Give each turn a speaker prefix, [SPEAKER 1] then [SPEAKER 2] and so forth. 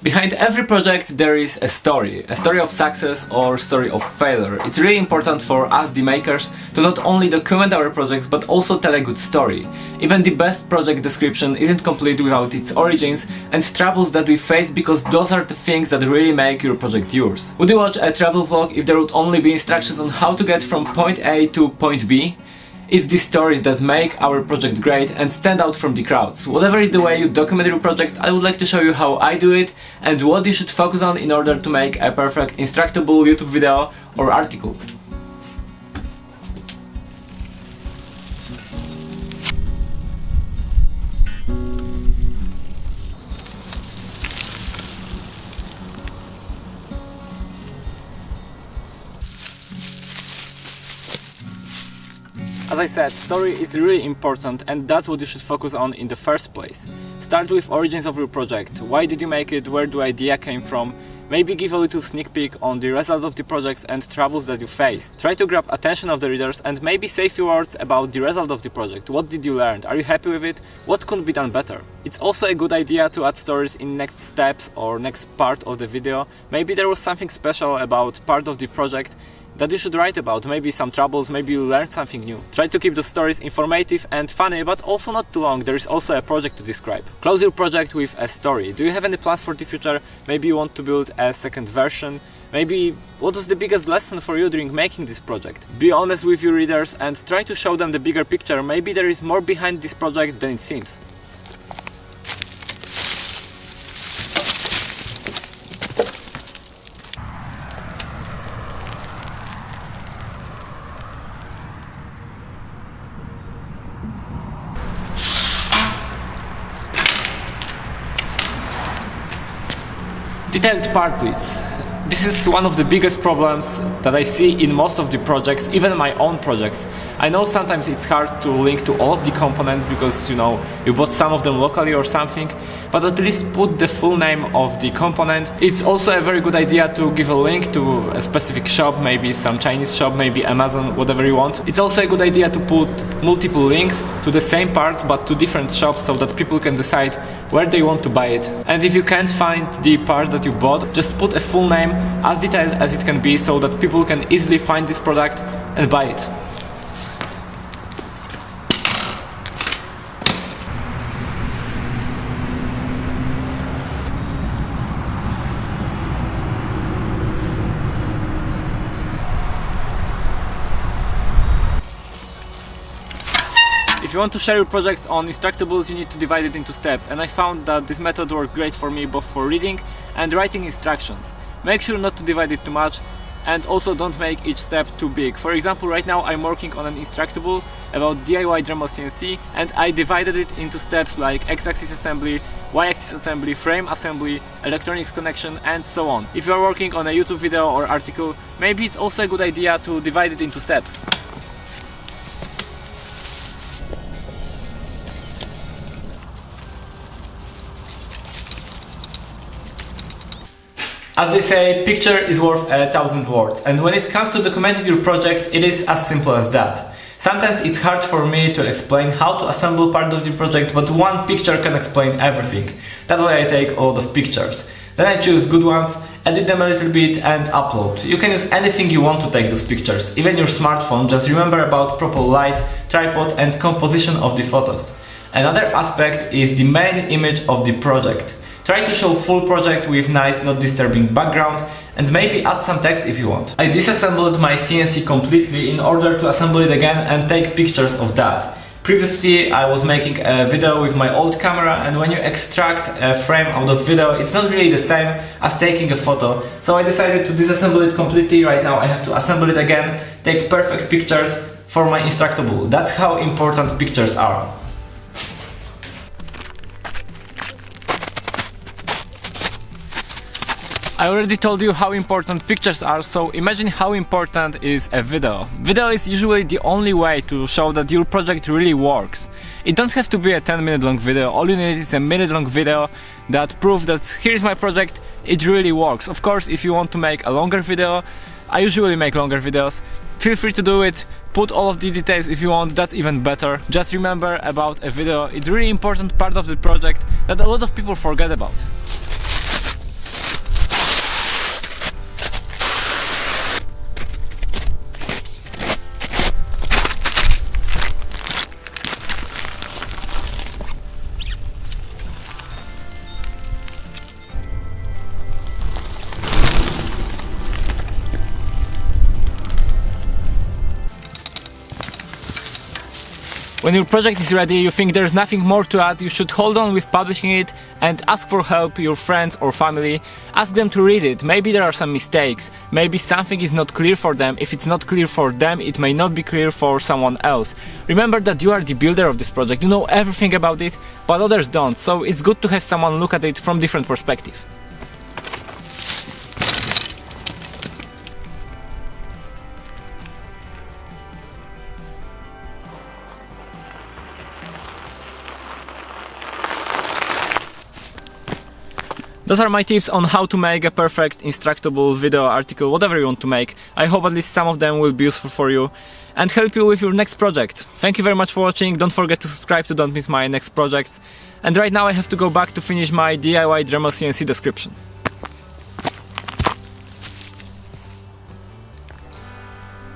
[SPEAKER 1] Behind every project there is a story of success or story of failure. It's really important for us, the makers, to not only document our projects but also tell a good story. Even the best project description isn't complete without its origins and troubles that we face, because those are the things that really make your project yours. Would you watch a travel vlog if there would only be instructions on how to get from point A to point B? It's the stories that make our project great and stand out from the crowds. Whatever is the way you document your project, I would like to show you how I do it and what you should focus on in order to make a perfect instructable YouTube video or article. As I said, story is really important, and that's what you should focus on in the first place. Start with origins of your project. Why did you make it? Where the idea came from? Maybe give a little sneak peek on the result of the projects and troubles that you faced. Try to grab attention of the readers and maybe say a few words about the result of the project. What did you learn? Are you happy with it? What could be done better? It's also a good idea to add stories in next steps or next part of the video. Maybe there was something special about part of the project that you should write about, maybe some troubles, maybe you learned something new. Try to keep the stories informative and funny, but also not too long. There is also a project to describe. Close your project with a story. Do you have any plans for the future? Maybe you want to build a second version. Maybe what was the biggest lesson for you during making this project? Be honest with your readers and try to show them the bigger picture. Maybe there is more behind this project than it seems. Detailed part lists. This is one of the biggest problems that I see in most of the projects, even my own projects. I know sometimes it's hard to link to all of the components because, you bought some of them locally or something, but at least put the full name of the component. It's also a very good idea to give a link to a specific shop, maybe some Chinese shop, maybe Amazon, whatever you want. It's also a good idea to put multiple links to the same part but to different shops so that people can decide where they want to buy it. And if you can't find the part that you bought, just put a full name as detailed as it can be so that people can easily find this product and buy it. If you want to share your projects on instructables, you need to divide it into steps, and I found that this method worked great for me both for reading and writing instructions. Make sure not to divide it too much, and also don't make each step too big. For example, right now I'm working on an instructable about DIY Dremel CNC, and I divided it into steps like X-axis assembly, Y-axis assembly, frame assembly, electronics connection, and so on. If you are working on a YouTube video or article, maybe it's also a good idea to divide it into steps. As they say, picture is worth 1,000 words, and when it comes to documenting your project, it is as simple as that. Sometimes it's hard for me to explain how to assemble part of the project, but one picture can explain everything. That's why I take a lot of pictures. Then I choose good ones, edit them a little bit and upload. You can use anything you want to take those pictures, even your smartphone. Just remember about proper light, tripod and composition of the photos. Another aspect is the main image of the project. Try to show full project with nice, not disturbing background, and maybe add some text if you want. I disassembled my CNC completely in order to assemble it again and take pictures of that. Previously I was making a video with my old camera, and when you extract a frame out of video, it's not really the same as taking a photo. So I decided to disassemble it completely. Right now I have to assemble it again, take perfect pictures for my instructable. That's how important pictures are. I already told you how important pictures are, so imagine how important is a video. Video is usually the only way to show that your project really works. It don't have to be a 10-minute long video, all you need is a minute long video that proves that here's my project, it really works. Of course, if you want to make a longer video, I usually make longer videos, feel free to do it, put all of the details if you want, that's even better. Just remember about a video, it's really important part of the project that a lot of people forget about. When your project is ready, you think there's nothing more to add, you should hold on with publishing it and ask for help your friends or family. Ask them to read it. Maybe there are some mistakes. Maybe something is not clear for them. If it's not clear for them, it may not be clear for someone else. Remember that you are the builder of this project. You know everything about it, but others don't. So it's good to have someone look at it from different perspective. Those are my tips on how to make a perfect instructable video, article, whatever you want to make. I hope at least some of them will be useful for you and help you with your next project. Thank you very much for watching. Don't forget to subscribe to don't miss my next projects. And right now I have to go back to finish my DIY Dremel CNC description.